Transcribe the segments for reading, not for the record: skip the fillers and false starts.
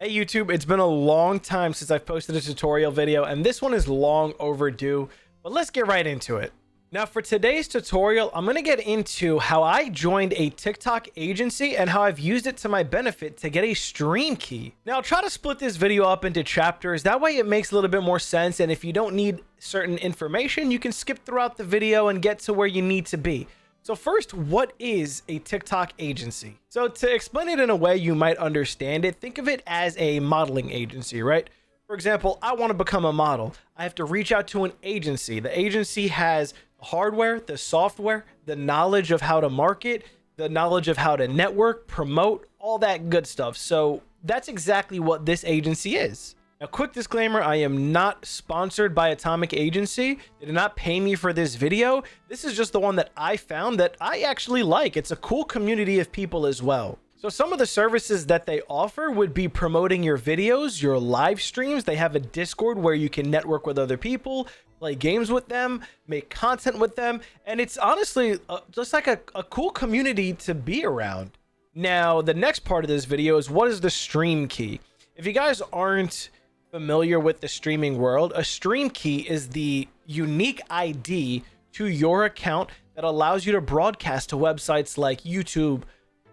Hey YouTube, it's been a long time since I've posted a tutorial video, and this one is long overdue, but let's get right into it. Now for today's tutorial, I'm going to get into how I joined a TikTok agency and how I've used it to my benefit to get a stream key. Now I'll try to split this video up into chapters, that way it makes a little bit more sense, and if you don't need certain information, you can skip throughout the video and get to where you need to be. So first, what is a TikTok agency? So to explain it in a way you might understand it, think of it as a modeling agency, right? For example, I want to become a model. I have to reach out to an agency. The agency has the hardware, the software, the knowledge of how to market, the knowledge of how to network, promote, all that good stuff. So that's exactly what this agency is. Now, quick disclaimer, I am not sponsored by Atomic Agency. They did not pay me for this video. This is just the one that I found that I actually like. It's a cool community of people as well. So some of the services that they offer would be promoting your videos, your live streams. They have a Discord where you can network with other people, play games with them, make content with them. And it's honestly just like a cool community to be around. Now, the next part of this video is what is the stream key? If you guys aren't familiar with the streaming world, a stream key is the unique ID to your account that allows you to broadcast to websites like YouTube,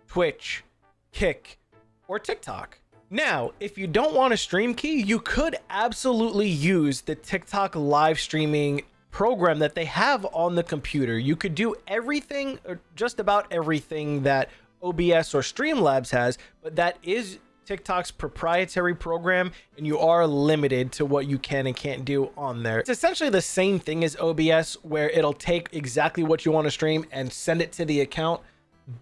Twitch, Kick, or TikTok. Now, if you don't want a stream key, you could absolutely use the TikTok live streaming program that they have on the computer. You could do everything, or just about everything that OBS or Streamlabs has, but that is TikTok's proprietary program, and you are limited to what you can and can't do on there. It's essentially the same thing as OBS, where it'll take exactly what you want to stream and send it to the account.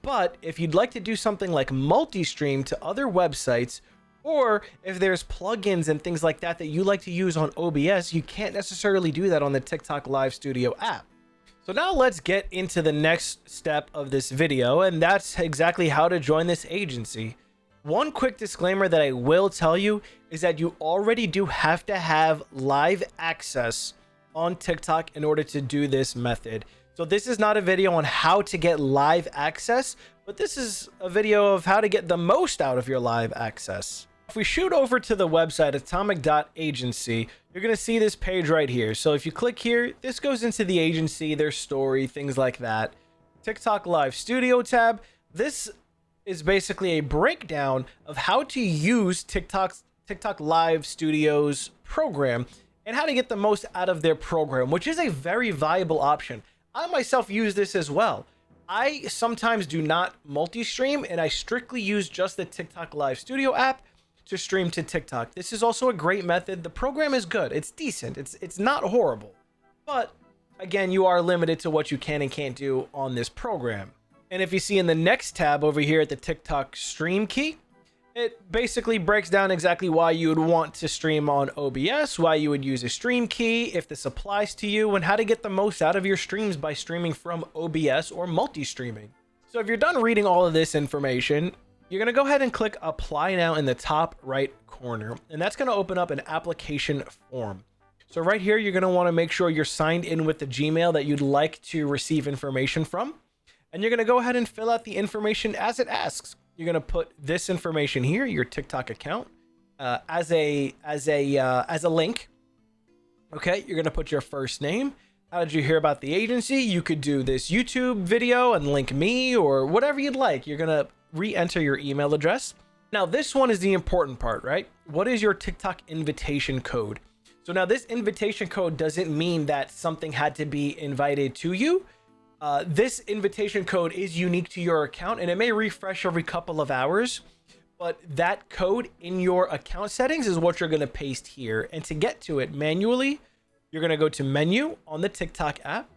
But if you'd like to do something like multi-stream to other websites, or if there's plugins and things like that that you like to use on OBS, you can't necessarily do that on the TikTok Live Studio app. So now let's get into the next step of this video, and that's exactly how to join this agency. One quick disclaimer that I will tell you is that you already do have to have live access on TikTok in order to do this method. So this is not a video on how to get live access, but this is a video of how to get the most out of your live access. If we shoot over to the website atomic.agency, you're going to see this page right here. So if you click here, this goes into the agency, their story, things like that. TikTok Live Studio tab. This is basically a breakdown of how to use TikTok Live Studio's program and how to get the most out of their program, which is a very viable option. I myself use this as well. I sometimes do not multi-stream, and I strictly use just the TikTok Live Studio app to stream to TikTok. This is also a great method. The program is good. It's decent. It's not horrible. But again, you are limited to what you can and can't do on this program. And if you see in the next tab over here at the TikTok stream key, it basically breaks down exactly why you would want to stream on OBS, why you would use a stream key, if this applies to you, and how to get the most out of your streams by streaming from OBS or multi-streaming. So if you're done reading all of this information, you're going to go ahead and click Apply Now in the top right corner, and that's going to open up an application form. So right here, you're going to want to make sure you're signed in with the Gmail that you'd like to receive information from. And you're going to go ahead and fill out the information as it asks. You're going to put this information here, your TikTok account, as a link. Okay, you're going to put your first name. How did you hear about the agency? You could do this YouTube video and link me or whatever you'd like. You're going to re-enter your email address. Now, this one is the important part, right? What is your TikTok invitation code? So now this invitation code doesn't mean that something had to be invited to you. This invitation code is unique to your account, and it may refresh every couple of hours, but that code in your account settings is what you're going to paste here. And to get to it manually, you're going to go to menu on the TikTok app.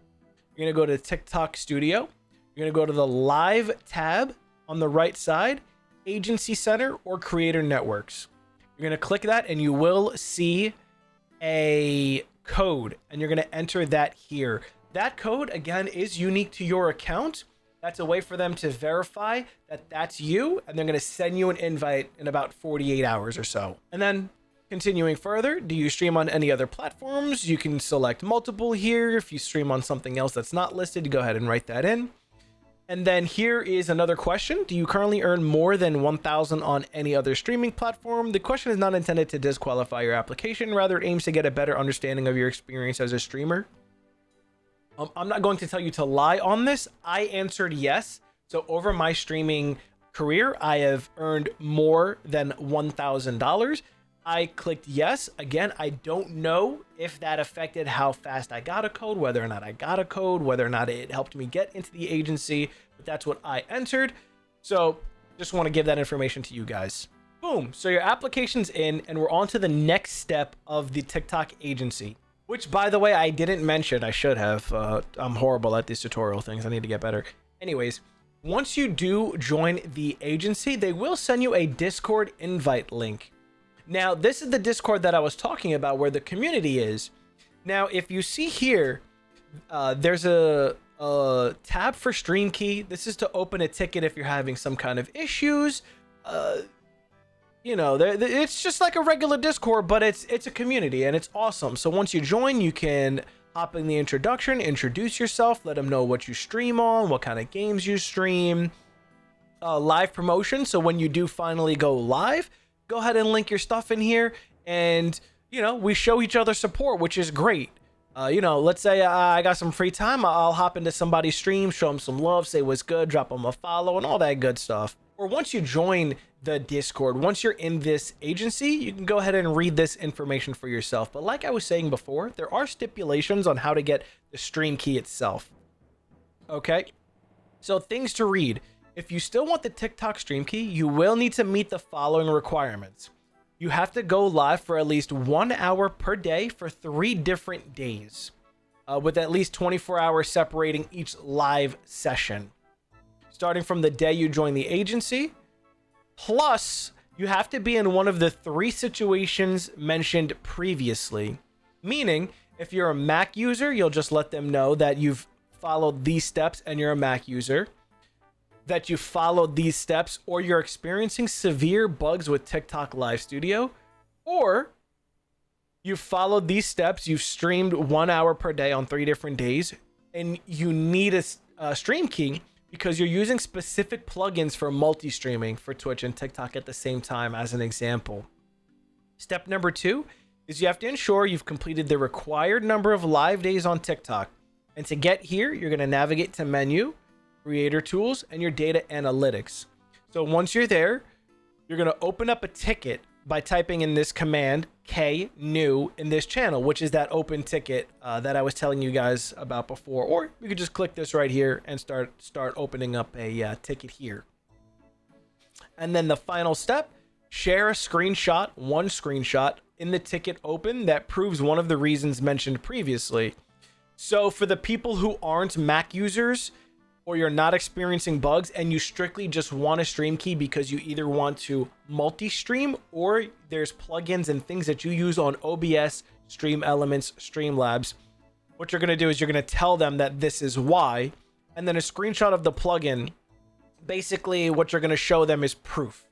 You're going to go to TikTok Studio. You're going to go to the live tab on the right side, Agency Center or Creator Networks. You're going to click that and you will see a code, and you're going to enter that here. That code, again, is unique to your account. That's a way for them to verify that that's you, and they're going to send you an invite in about 48 hours or so. And then continuing further, do you stream on any other platforms? You can select multiple here. If you stream on something else that's not listed, go ahead and write that in. And then here is another question. Do you currently earn more than 1,000 on any other streaming platform? The question is not intended to disqualify your application. Rather, it aims to get a better understanding of your experience as a streamer. I'm not going to tell you to lie on this. I answered yes. So over my streaming career, I have earned more than $1,000. I clicked yes. Again, I don't know if that affected how fast I got a code, whether or not I got a code, whether or not it helped me get into the agency, but that's what I entered. So just want to give that information to you guys. Boom. So your application's in, and we're on to the next step of the TikTok agency, which, by the way, I didn't mention. I should have. I'm horrible at these tutorial things. I need to get better. Anyways, once you do join the agency, they will send you a Discord invite link. Now, this is the Discord that I was talking about where the community is. Now, if you see here, there's a tab for stream key. This is to open a ticket if you're having some kind of issues. You know, it's just like a regular Discord, but it's a community and it's awesome. So once you join, you can hop in the introduction, introduce yourself, let them know what you stream on, what kind of games you stream, live promotion. So when you do finally go live, go ahead and link your stuff in here, and you know, we show each other support, which is great. You know, let's say I got some free time, I'll hop into somebody's stream, show them some love, say what's good, drop them a follow, and all that good stuff. Or once you join the Discord, once you're in this agency, you can go ahead and read this information for yourself. But like I was saying before, there are stipulations on how to get the stream key itself. Okay, so things to read. If you still want the TikTok stream key, you will need to meet the following requirements. You have to go live for at least 1 hour per day for 3 different days, with at least 24 hours separating each live session, starting from the day you join the agency. Plus, you have to be in one of the 3 situations mentioned previously. Meaning, if you're a Mac user, you'll just let them know that you've followed these steps and you're a Mac user, that you followed these steps, or you're experiencing severe bugs with TikTok Live Studio, or you followed these steps, you've streamed 1 hour per day on 3 different days, and you need a stream key because you're using specific plugins for multi-streaming for Twitch and TikTok at the same time, as an example. Step number 2 is you have to ensure you've completed the required number of live days on TikTok. And to get here, you're going to navigate to menu, creator tools, and your data analytics. So once you're there, you're going to open up a ticket by typing in this command K new in this channel, which is that open ticket that I was telling you guys about before. Or you could just click this right here and start opening up a ticket here. And then the final step, share a screenshot, one screenshot in the ticket open that proves one of the reasons mentioned previously. So for the people who aren't Mac users, or you're not experiencing bugs and you strictly just want a stream key because you either want to multi-stream, or there's plugins and things that you use on OBS, Stream Elements, Streamlabs, what you're going to do is you're going to tell them that this is why, and then a screenshot of the plugin. Basically, what you're going to show them is proof.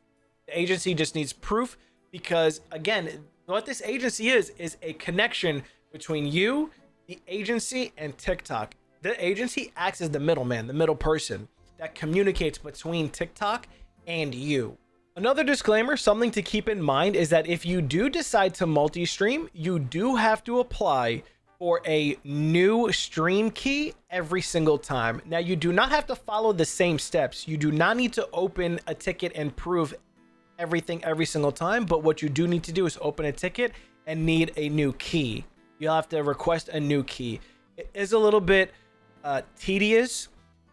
The agency just needs proof because, again, what this agency is a connection between you, the agency, and TikTok. The agency acts as the middleman, the middle person that communicates between TikTok and you. Another disclaimer, something to keep in mind, is that if you do decide to multi-stream, you do have to apply for a new stream key every single time. Now, you do not have to follow the same steps. You do not need to open a ticket and prove everything every single time, but what you do need to do is open a ticket and need a new key. You'll have to request a new key. It is a little bit tedious,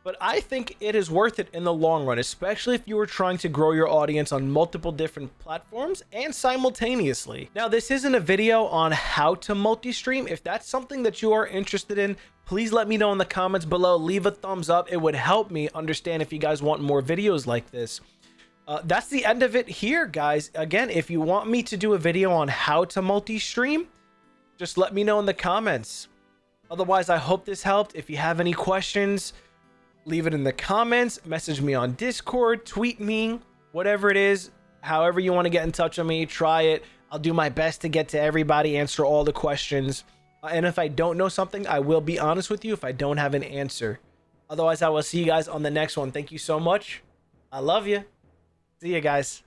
but I think it is worth it in the long run, especially if you are trying to grow your audience on multiple different platforms and simultaneously. Now, this isn't a video on how to multi-stream. If that's something that you are interested in, please let me know in the comments below. Leave a thumbs up. It would help me understand if you guys want more videos like this. That's the end of it here, guys. Again, if you want me to do a video on how to multi-stream, just let me know in the comments. Otherwise, I hope this helped. If you have any questions, leave it in the comments, message me on Discord, tweet me, whatever it is, however you want to get in touch with me, try it. I'll do my best to get to everybody, answer all the questions. And if I don't know something, I will be honest with you if I don't have an answer. Otherwise, I will see you guys on the next one. Thank you so much. I love you. See you guys.